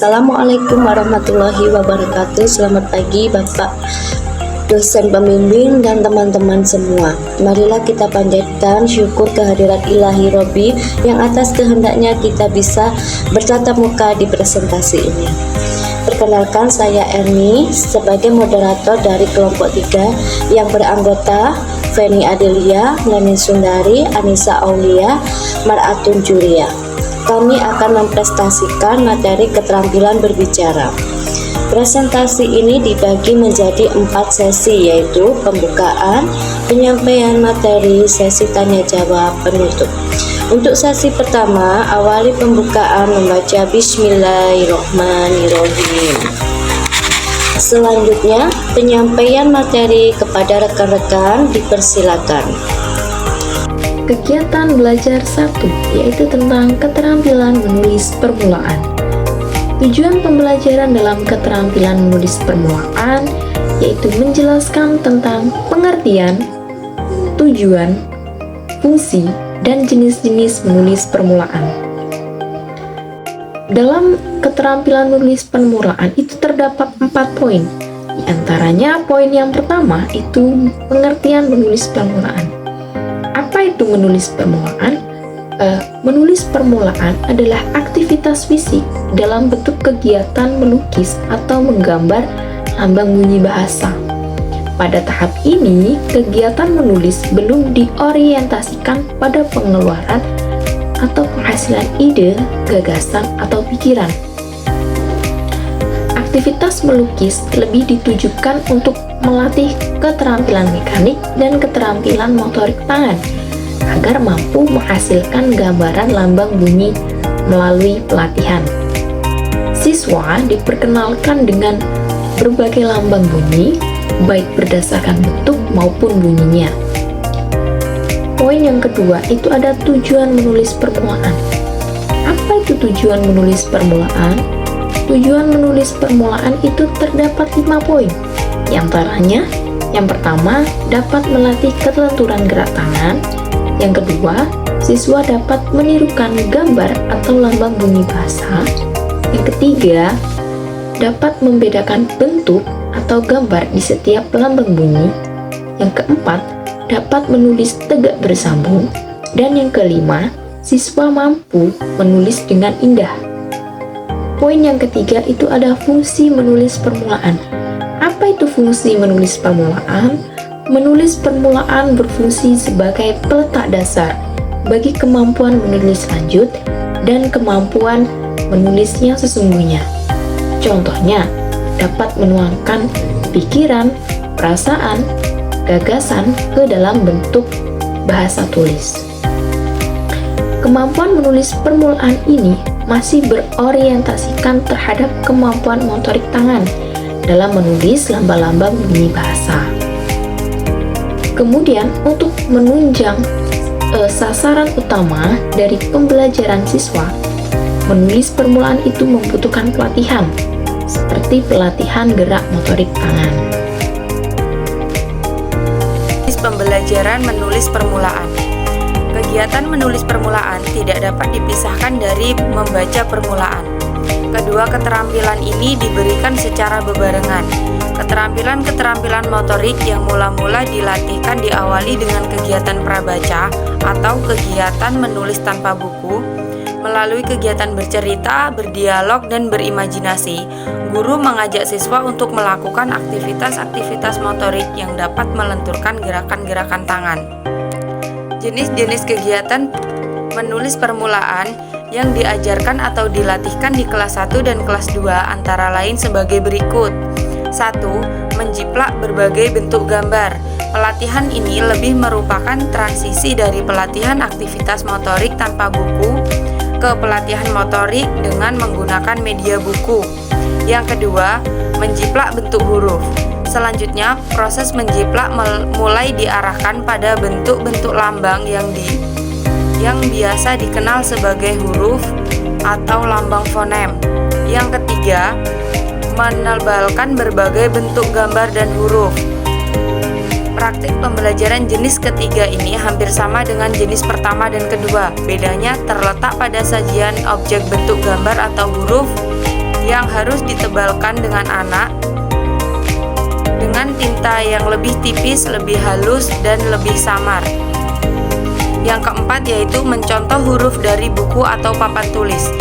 Assalamualaikum warahmatullahi wabarakatuh. Selamat pagi Bapak dosen pembimbing dan teman-teman semua. Marilah kita panjatkan syukur kehadirat ilahi Robbi yang atas kehendaknya kita bisa bertatap muka di presentasi ini. Perkenalkan, saya Erni sebagai moderator dari kelompok 3 yang beranggota Feni Adelia, Lenin Sundari, Anissa Aulia, Mar'atun Julia. Kami akan mempresentasikan materi keterampilan berbicara. Presentasi ini dibagi menjadi 4 sesi, yaitu pembukaan, penyampaian materi, sesi tanya jawab, penutup. Untuk sesi pertama, awali pembukaan membaca Bismillahirrahmanirrahim. Selanjutnya, penyampaian materi kepada rekan-rekan dipersilakan. Kegiatan belajar 1, yaitu tentang keterampilan menulis permulaan. Tujuan pembelajaran dalam keterampilan menulis permulaan yaitu menjelaskan tentang pengertian, tujuan, fungsi, dan jenis-jenis menulis permulaan. Dalam keterampilan menulis permulaan itu terdapat 4 poin. Di antaranya poin yang pertama itu pengertian menulis permulaan. Apa itu menulis permulaan? Menulis permulaan adalah aktivitas fisik dalam bentuk kegiatan melukis atau menggambar lambang bunyi bahasa. Pada tahap ini, kegiatan menulis belum diorientasikan pada pengeluaran atau penghasilan ide, gagasan, atau pikiran. Aktivitas melukis lebih ditujukan untuk melatih keterampilan mekanik dan keterampilan motorik tangan agar mampu menghasilkan gambaran lambang bunyi melalui pelatihan. Siswa diperkenalkan dengan berbagai lambang bunyi, baik berdasarkan bentuk maupun bunyinya. Poin yang kedua itu ada tujuan menulis permulaan. Apa itu tujuan menulis permulaan? Tujuan menulis permulaan itu terdapat 5 poin. Di antaranya, yang pertama, dapat melatih kelenturan gerak tangan. Yang kedua, siswa dapat menirukan gambar atau lambang bunyi bahasa. Yang ketiga, dapat membedakan bentuk atau gambar di setiap lambang bunyi. Yang keempat, dapat menulis tegak bersambung. Dan yang kelima, siswa mampu menulis dengan indah. Poin yang ketiga itu ada fungsi menulis permulaan. Apa itu fungsi menulis permulaan? Menulis permulaan berfungsi sebagai peletak dasar bagi kemampuan menulis lanjut dan kemampuan menulisnya sesungguhnya. Contohnya, dapat menuangkan pikiran, perasaan, gagasan ke dalam bentuk bahasa tulis. Kemampuan menulis permulaan ini masih berorientasikan terhadap kemampuan motorik tangan dalam menulis lambang-lambang bunyi bahasa. Kemudian, untuk menunjang sasaran utama dari pembelajaran siswa, menulis permulaan itu membutuhkan pelatihan, seperti pelatihan gerak motorik tangan. Pembelajaran menulis permulaan. Kegiatan menulis permulaan tidak dapat dipisahkan dari membaca permulaan. Kedua keterampilan ini diberikan secara bebarengan. Keterampilan-keterampilan motorik yang mula-mula dilatihkan diawali dengan kegiatan prabaca atau kegiatan menulis tanpa buku. Melalui kegiatan bercerita, berdialog, dan berimajinasi, guru mengajak siswa untuk melakukan aktivitas-aktivitas motorik yang dapat melenturkan gerakan-gerakan tangan. Jenis-jenis kegiatan menulis permulaan yang diajarkan atau dilatihkan di kelas 1 dan kelas 2 antara lain sebagai berikut. 1. Menjiplak berbagai bentuk gambar. Pelatihan ini lebih merupakan transisi dari pelatihan aktivitas motorik tanpa buku ke pelatihan motorik dengan menggunakan media buku. Yang kedua, menjiplak bentuk huruf. Selanjutnya, proses menjiplak mulai diarahkan pada bentuk-bentuk lambang yang biasa dikenal sebagai huruf atau lambang fonem. Yang ketiga, menebalkan berbagai bentuk gambar dan huruf. Praktik pembelajaran jenis ketiga ini hampir sama dengan jenis pertama dan kedua. Bedanya terletak pada sajian objek bentuk gambar atau huruf yang harus ditebalkan dengan anak dengan tinta yang lebih tipis, lebih halus, dan lebih samar. Yang keempat yaitu mencontoh huruf dari buku atau papan tulis.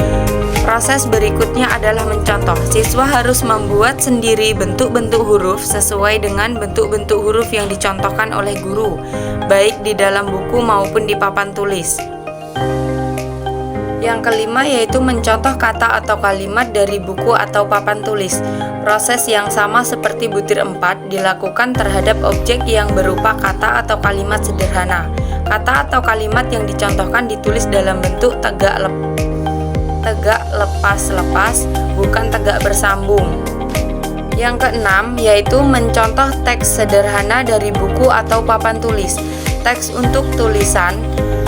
Proses berikutnya adalah mencontoh. Siswa harus membuat sendiri bentuk-bentuk huruf sesuai dengan bentuk-bentuk huruf yang dicontohkan oleh guru, baik di dalam buku maupun di papan tulis. Yang kelima yaitu mencontoh kata atau kalimat dari buku atau papan tulis. Proses yang sama seperti butir 4 dilakukan terhadap objek yang berupa kata atau kalimat sederhana. Kata atau kalimat yang dicontohkan ditulis dalam bentuk tegak lepas-lepas, bukan tegak bersambung. Yang keenam yaitu mencontoh teks sederhana dari buku atau papan tulis. Teks untuk tulisan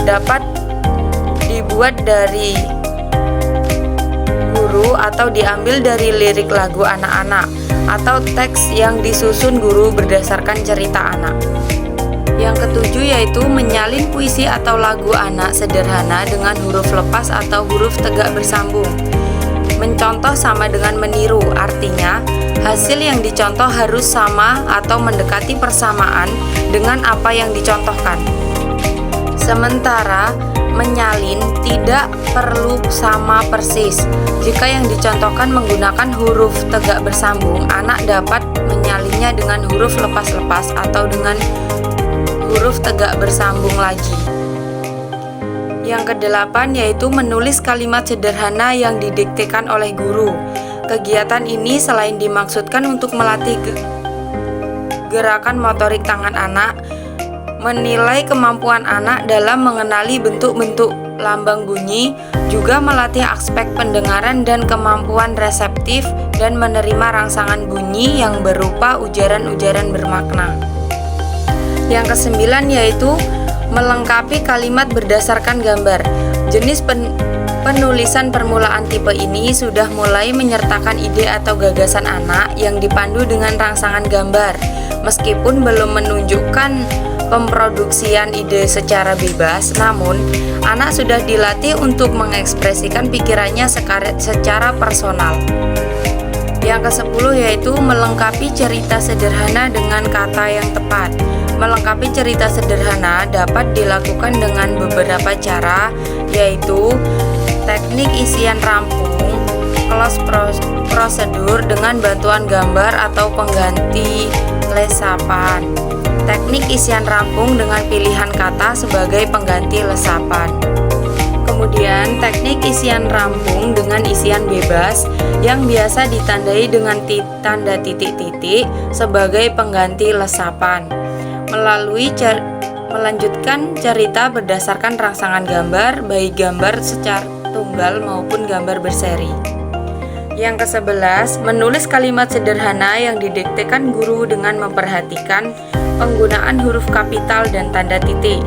dapat dibuat dari guru atau diambil dari lirik lagu anak-anak atau teks yang disusun guru berdasarkan cerita anak. Yang ketujuh yaitu menyalin puisi atau lagu anak sederhana dengan huruf lepas atau huruf tegak bersambung. Mencontoh sama dengan meniru, artinya hasil yang dicontoh harus sama atau mendekati persamaan dengan apa yang dicontohkan. Sementara menyalin tidak perlu sama persis. Jika yang dicontohkan menggunakan huruf tegak bersambung, anak dapat menyalinnya dengan huruf lepas-lepas atau dengan huruf tegak bersambung lagi. Yang kedelapan yaitu menulis kalimat sederhana yang didiktekan oleh guru. Kegiatan ini selain dimaksudkan untuk melatih gerakan motorik tangan anak, menilai kemampuan anak dalam mengenali bentuk-bentuk lambang bunyi, juga melatih aspek pendengaran dan kemampuan reseptif dan menerima rangsangan bunyi yang berupa ujaran-ujaran bermakna. Yang kesembilan yaitu melengkapi kalimat berdasarkan gambar. Jenis penulisan permulaan tipe ini sudah mulai menyertakan ide atau gagasan anak yang dipandu dengan rangsangan gambar. Meskipun belum menunjukkan pemproduksian ide secara bebas, namun anak sudah dilatih untuk mengekspresikan pikirannya secara personal. Yang ke-10 yaitu melengkapi cerita sederhana dengan kata yang tepat. Melengkapi cerita sederhana dapat dilakukan dengan beberapa cara, yaitu teknik isian rampung, close prosedur dengan bantuan gambar atau pengganti lesapan, teknik isian rampung dengan pilihan kata sebagai pengganti lesapan. Kemudian teknik isian rampung dengan isian bebas yang biasa ditandai dengan tanda titik-titik sebagai pengganti lesapan. Melanjutkan cerita berdasarkan rangsangan gambar, baik gambar secara tunggal maupun gambar berseri. Yang ke-11, menulis kalimat sederhana yang didiktekan guru dengan memperhatikan penggunaan huruf kapital dan tanda titik.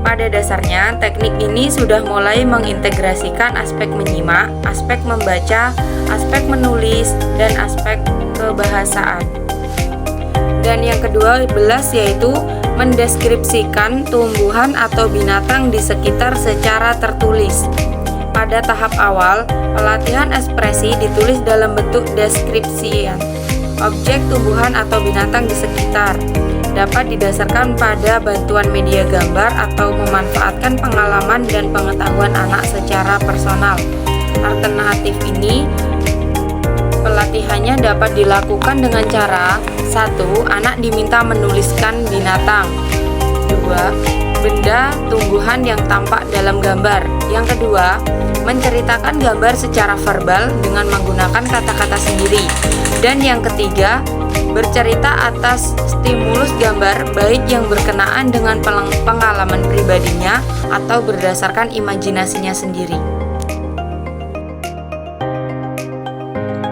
Pada dasarnya, teknik ini sudah mulai mengintegrasikan aspek menyimak, aspek membaca, aspek menulis, dan aspek kebahasaan. Dan yang ke-12 yaitu mendeskripsikan tumbuhan atau binatang di sekitar secara tertulis. Pada tahap awal, pelatihan ekspresi ditulis dalam bentuk deskripsian objek tumbuhan atau binatang di sekitar. Dapat didasarkan pada bantuan media gambar atau memanfaatkan pengalaman dan pengetahuan anak secara personal. Alternatif ini pelatihannya dapat dilakukan dengan cara 1. Anak diminta menuliskan binatang. 2. Benda tumbuhan yang tampak dalam gambar. Yang kedua, menceritakan gambar secara verbal dengan menggunakan kata-kata sendiri. Dan yang ketiga, bercerita atas stimulus gambar baik yang berkenaan dengan pengalaman pribadinya atau berdasarkan imajinasinya sendiri.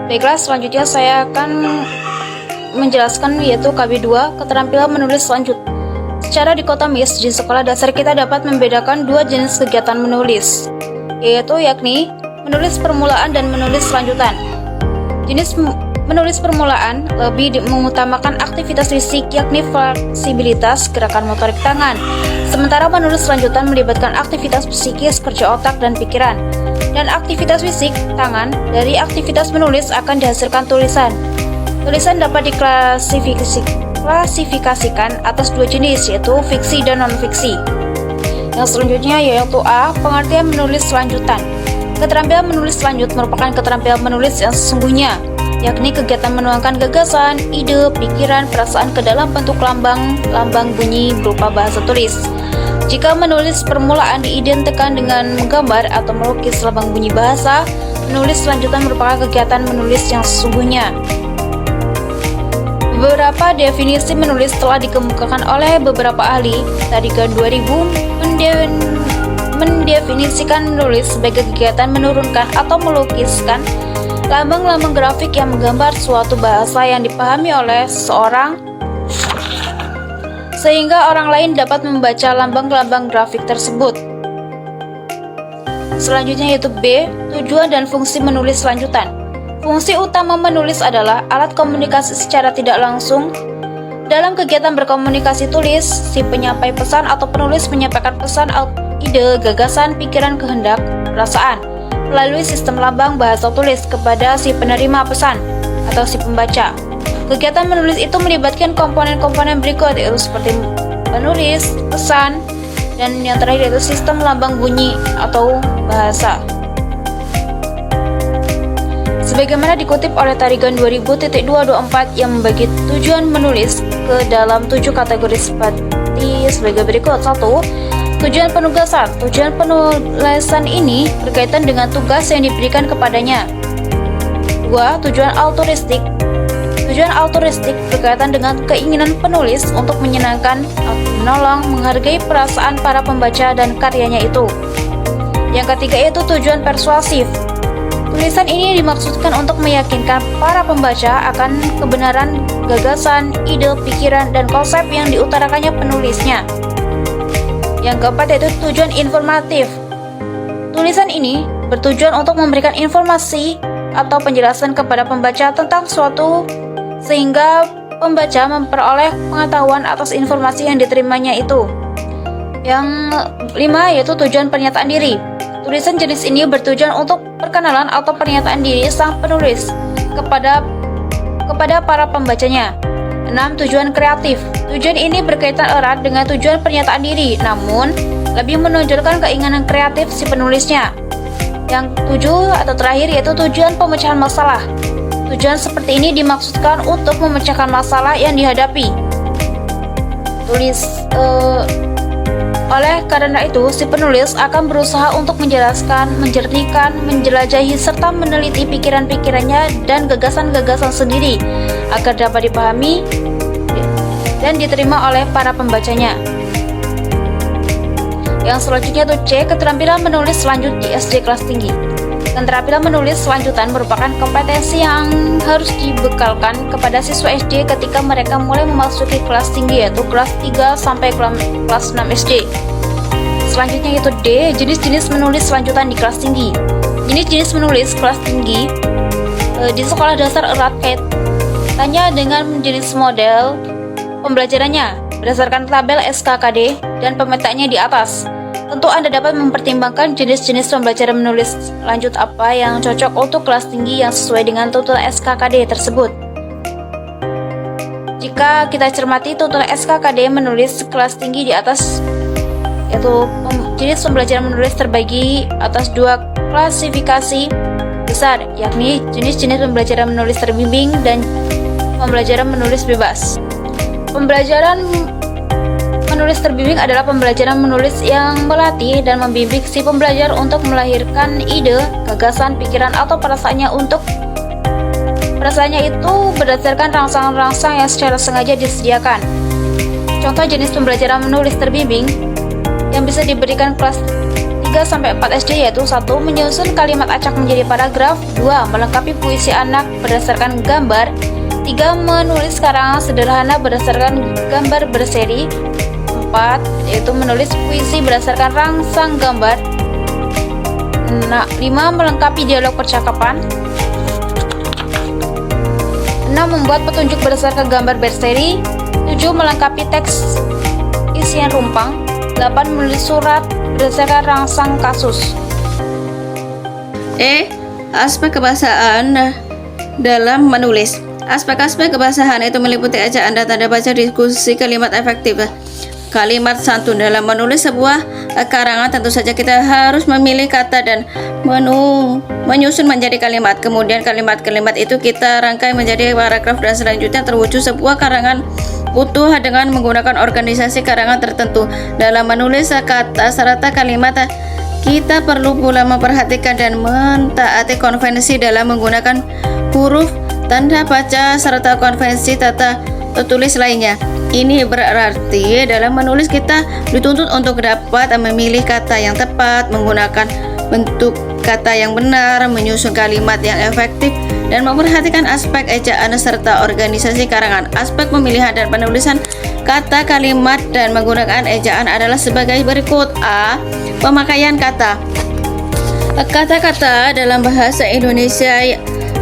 Baiklah, selanjutnya saya akan menjelaskan yaitu KB2, keterampilan menulis selanjutnya. Secara dikotomis, di sekolah dasar kita dapat membedakan dua jenis kegiatan menulis, yakni menulis permulaan dan menulis lanjutan. Jenis menulis permulaan lebih mengutamakan aktivitas fisik, yakni fleksibilitas gerakan motorik tangan. Sementara menulis lanjutan melibatkan aktivitas psikis, kerja otak, dan pikiran. dan aktivitas fisik tangan. Dari aktivitas menulis akan dihasilkan tulisan. Tulisan dapat diklasifikasikan atas dua jenis, yaitu fiksi dan non-fiksi. Yang selanjutnya yaitu A. Pengertian menulis lanjutan. Keterampilan menulis lanjut merupakan keterampilan menulis yang sesungguhnya, yakni kegiatan menuangkan gagasan, ide, pikiran, perasaan ke dalam bentuk lambang bunyi berupa bahasa tulis. Jika menulis permulaan diidentikan dengan menggambar atau melukis lambang bunyi bahasa, menulis lanjutan merupakan kegiatan menulis yang sesungguhnya. Beberapa definisi menulis telah dikemukakan oleh beberapa ahli. Tarigan 2000 mendefinisikan menulis sebagai kegiatan menurunkan atau melukiskan lambang-lambang grafik yang menggambar suatu bahasa yang dipahami oleh seseorang sehingga orang lain dapat membaca lambang-lambang grafik tersebut. Selanjutnya yaitu B. Tujuan dan fungsi menulis lanjutan. Fungsi utama menulis adalah alat komunikasi secara tidak langsung. Dalam kegiatan berkomunikasi tulis, si penyampai pesan atau penulis menyampaikan pesan, ide, gagasan, pikiran, kehendak, perasaan melalui sistem lambang bahasa tulis kepada si penerima pesan atau si pembaca. Kegiatan menulis itu melibatkan komponen-komponen berikut, yaitu seperti penulis, pesan, dan yang terakhir yaitu sistem lambang bunyi atau bahasa. Sebagaimana dikutip oleh Tarigan 2000.224 yang membagi tujuan menulis ke dalam 7 kategori seperti sebagai berikut. 1. Tujuan penugasan. Tujuan penulisan ini berkaitan dengan tugas yang diberikan kepadanya. 2. Tujuan altruistik. Tujuan altruistik berkaitan dengan keinginan penulis untuk menyenangkan, menolong, menghargai perasaan para pembaca dan karyanya itu. Yang ketiga yaitu tujuan persuasif. Tulisan ini dimaksudkan untuk meyakinkan para pembaca akan kebenaran gagasan, ide, pikiran, dan konsep yang diutarakannya penulisnya. Yang keempat yaitu tujuan informatif. Tulisan ini bertujuan untuk memberikan informasi atau penjelasan kepada pembaca tentang suatu sehingga pembaca memperoleh pengetahuan atas informasi yang diterimanya itu. Yang lima yaitu tujuan pernyataan diri. Tulisan jenis ini bertujuan untuk perkenalan atau pernyataan diri sang penulis kepada para pembacanya. 6. Tujuan kreatif. Tujuan ini berkaitan erat dengan tujuan pernyataan diri, namun lebih menonjolkan keinginan kreatif si penulisnya. Yang 7 atau terakhir yaitu tujuan pemecahan masalah. Tujuan seperti ini dimaksudkan untuk memecahkan masalah yang dihadapi. Oleh karena itu, si penulis akan berusaha untuk menjelaskan, menjernihkan, menjelajahi, serta meneliti pikiran-pikirannya dan gagasan-gagasan sendiri agar dapat dipahami dan diterima oleh para pembacanya. Yang selanjutnya itu C. Keterampilan menulis lanjut di SD kelas tinggi. Keterampilan menulis lanjutan merupakan kompetensi yang harus dibekalkan kepada siswa SD ketika mereka mulai memasuki kelas tinggi, yaitu kelas 3 sampai kelas 6 SD. Selanjutnya yaitu D. Jenis-jenis menulis lanjutan di kelas tinggi. Jenis-jenis menulis kelas tinggi di sekolah dasar erat kaitannya dengan jenis model pembelajarannya berdasarkan tabel SKKD dan pemetaannya di atas. Tentu Anda dapat mempertimbangkan jenis-jenis pembelajaran menulis lanjut apa yang cocok untuk kelas tinggi yang sesuai dengan tuntutan SKKD tersebut. Jika kita cermati tuntutan SKKD menulis kelas tinggi di atas, yaitu jenis pembelajaran menulis terbagi atas 2 klasifikasi besar, yakni jenis-jenis pembelajaran menulis terbimbing dan pembelajaran menulis bebas. Pembelajaran menulis terbimbing adalah pembelajaran menulis yang melatih dan membimbing si pembelajar untuk melahirkan ide, gagasan, pikiran, atau perasaannya itu berdasarkan rangsang-rangsang yang secara sengaja disediakan. Contoh jenis pembelajaran menulis terbimbing yang bisa diberikan kelas 3-4 SD yaitu 1. Menyusun kalimat acak menjadi paragraf. 2. Melengkapi puisi anak berdasarkan gambar. 3. Menulis karangan sederhana berdasarkan gambar berseri. 4. Yaitu menulis puisi berdasarkan rangsang gambar. 5. Melengkapi dialog percakapan. 6. Membuat petunjuk berdasarkan gambar berseri. 7. Melengkapi teks isian rumpang. 8. Menulis surat berdasarkan rangsang kasus. Aspek kebahasaan dalam menulis. Aspek-aspek kebahasaan itu meliputi ejaan dan tanda baca, diskusi, kalimat efektif, kalimat santun. Dalam menulis sebuah karangan tentu saja kita harus memilih kata dan menyusun menjadi kalimat. Kemudian kalimat-kalimat itu kita rangkai menjadi paragraf dan selanjutnya terwujud sebuah karangan utuh dengan menggunakan organisasi karangan tertentu. Dalam menulis kata serta kalimat, kita perlu pula memperhatikan dan mentaati konvensi dalam menggunakan huruf, tanda baca, serta konvensi tata tulis lainnya. Ini berarti dalam menulis kita dituntut untuk dapat memilih kata yang tepat, menggunakan bentuk kata yang benar, menyusun kalimat yang efektif, dan memperhatikan aspek ejaan serta organisasi karangan. Aspek pemilihan dan penulisan kata, kalimat, dan menggunakan ejaan adalah sebagai berikut. A. Pemakaian kata. Kata-kata dalam bahasa Indonesia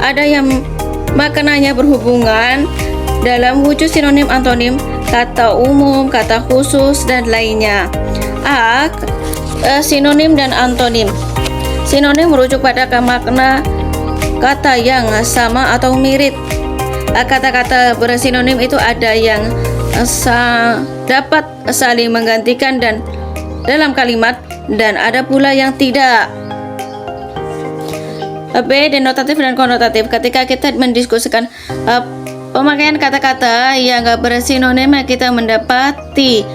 ada yang maknanya berhubungan dalam wujud sinonim, antonim, kata umum, kata khusus, dan lainnya. A. Sinonim dan antonim. Sinonim merujuk pada makna kata yang sama atau mirip. Kata-kata bersinonim itu ada yang dapat saling menggantikan dan dalam kalimat, dan ada pula yang tidak. B. Denotatif dan konotatif. Ketika kita mendiskusikan pemakaian kata-kata yang bersinonim, kita mendapati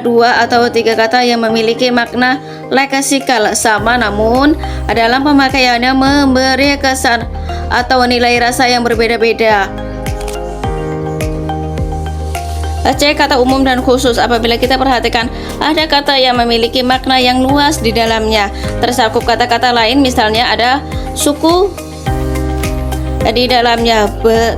dua atau tiga kata yang memiliki makna leksikal sama, namun dalam pemakaiannya memberi kesan atau nilai rasa yang berbeda-beda. C. Kata umum dan khusus. Apabila kita perhatikan ada kata yang memiliki makna yang luas di dalamnya, tersakup kata-kata lain, misalnya ada suku di dalamnya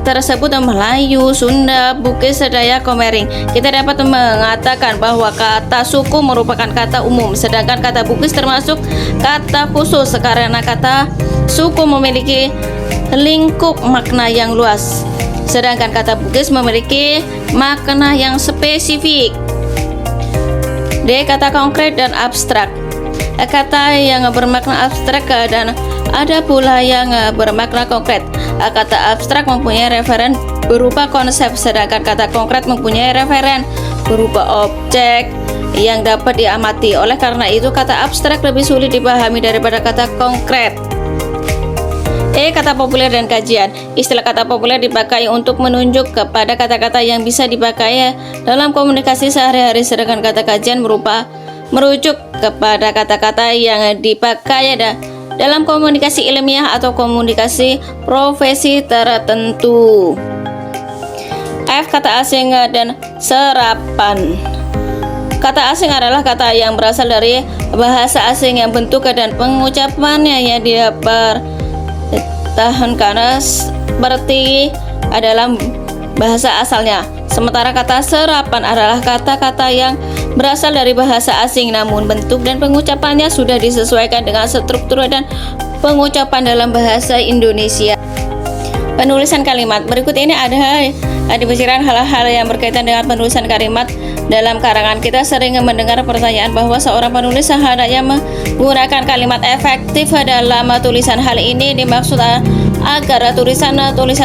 tersebut Melayu, Sunda, Bugis, Dayak, Komering. Kita dapat mengatakan bahwa kata suku merupakan kata umum, sedangkan kata Bugis termasuk kata khusus karena kata suku memiliki lingkup makna yang luas, sedangkan kata Bugis memiliki makna yang spesifik. D. Kata konkret dan abstrak. Kata yang bermakna abstrak dan ada pula yang bermakna konkret. Kata abstrak mempunyai referen berupa konsep, sedangkan kata konkret mempunyai referen berupa objek yang dapat diamati. Oleh karena itu, kata abstrak lebih sulit dipahami daripada kata konkret. E. Kata populer dan kajian. Istilah kata populer dipakai untuk menunjuk kepada kata-kata yang bisa dipakai dalam komunikasi sehari-hari, sedangkan kata kajian merujuk kepada kata-kata yang dipakai dalam komunikasi ilmiah atau komunikasi profesi tertentu. F. Kata asing dan serapan. Kata asing adalah kata yang berasal dari bahasa asing yang bentuk dan pengucapannya yang dipertahankan seperti dalam bahasa asalnya. Sementara kata serapan adalah kata-kata yang berasal dari bahasa asing, namun bentuk dan pengucapannya sudah disesuaikan dengan struktur dan pengucapan dalam bahasa Indonesia. Penulisan kalimat. Berikut ini ada dibicarakan hal-hal yang berkaitan dengan penulisan kalimat dalam karangan. Kita sering mendengar pertanyaan bahwa seorang penulis hendaknya menggunakan kalimat efektif dalam tulisan. Hal ini dimaksud agar tulisan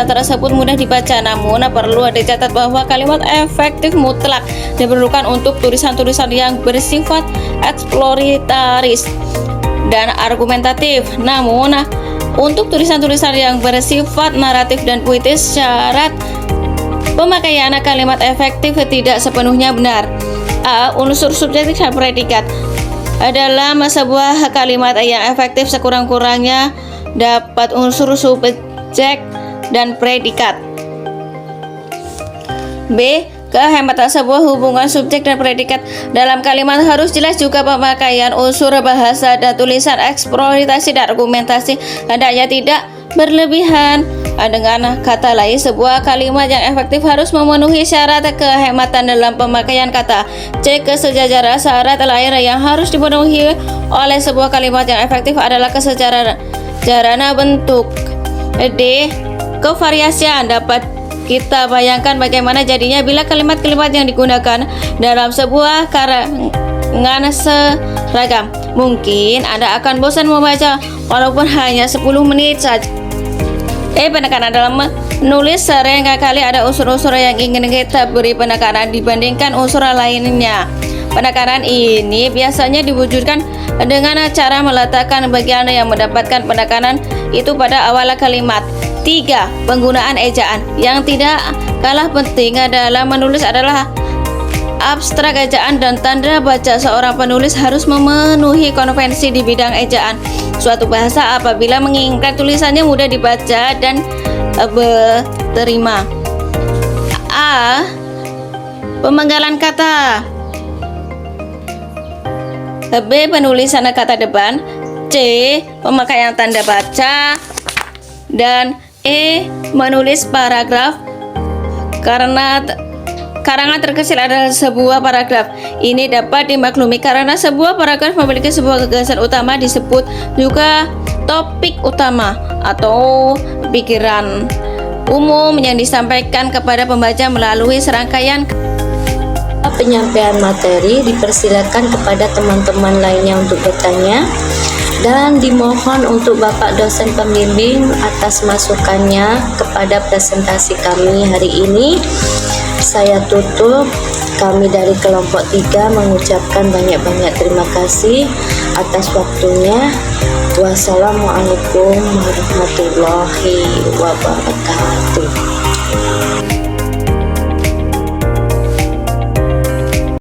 tersebut mudah dibaca, namun perlu dicatat bahwa kalimat efektif mutlak diperlukan untuk tulisan-tulisan yang bersifat eksploratoris dan argumentatif. Namun untuk tulisan-tulisan yang bersifat naratif dan puitis, syarat pemakaian kalimat efektif tidak sepenuhnya benar. A. Unsur subjektif dan predikat. Dalam sebuah kalimat yang efektif sekurang-kurangnya dapat unsur subjek dan predikat. B. Kehematan sebuah hubungan subjek dan predikat dalam kalimat harus jelas. Juga pemakaian unsur bahasa dan tulisan eksploitasi dan argumentasi hendaknya tidak berlebihan. Dengan kata lain, sebuah kalimat yang efektif harus memenuhi syarat kehematan dalam pemakaian kata. C. Kesejajaran. Syarat lain yang harus dipenuhi oleh sebuah kalimat yang efektif adalah kesejajaran bentuk. D. Kevariasian. Dapat kita bayangkan bagaimana jadinya bila kalimat-kalimat yang digunakan dalam sebuah karangan seragam. Mungkin Anda akan bosan membaca walaupun hanya 10 menit saja. Penekanan dalam menulis sering kali ada unsur-unsur yang ingin kita beri penekanan dibandingkan unsur lainnya. Penekanan ini biasanya diwujudkan dengan cara meletakkan bagian yang mendapatkan penekanan itu pada awal kalimat. 3. Penggunaan ejaan. Yang tidak kalah penting dalam menulis adalah abstrak ejaan dan tanda baca. Seorang penulis harus memenuhi konvensi di bidang ejaan suatu bahasa apabila menginginkan tulisannya mudah dibaca dan diterima. A. Pemenggalan kata. B. Penulisan kata depan. C. Pemakaian tanda baca. Dan E. Menulis paragraf. Karena karangan terkecil adalah sebuah paragraf. Ini dapat dimaklumi karena sebuah paragraf memiliki sebuah gagasan utama, disebut juga topik utama atau pikiran umum yang disampaikan kepada pembaca melalui serangkaian. Penyampaian materi dipersilakan kepada teman-teman lainnya untuk bertanya, dan dimohon untuk Bapak dosen pembimbing atas masukannya kepada presentasi kami hari ini. Saya tutup. Kami dari kelompok 3 mengucapkan banyak-banyak terima kasih atas waktunya. Wassalamualaikum warahmatullahi wabarakatuh.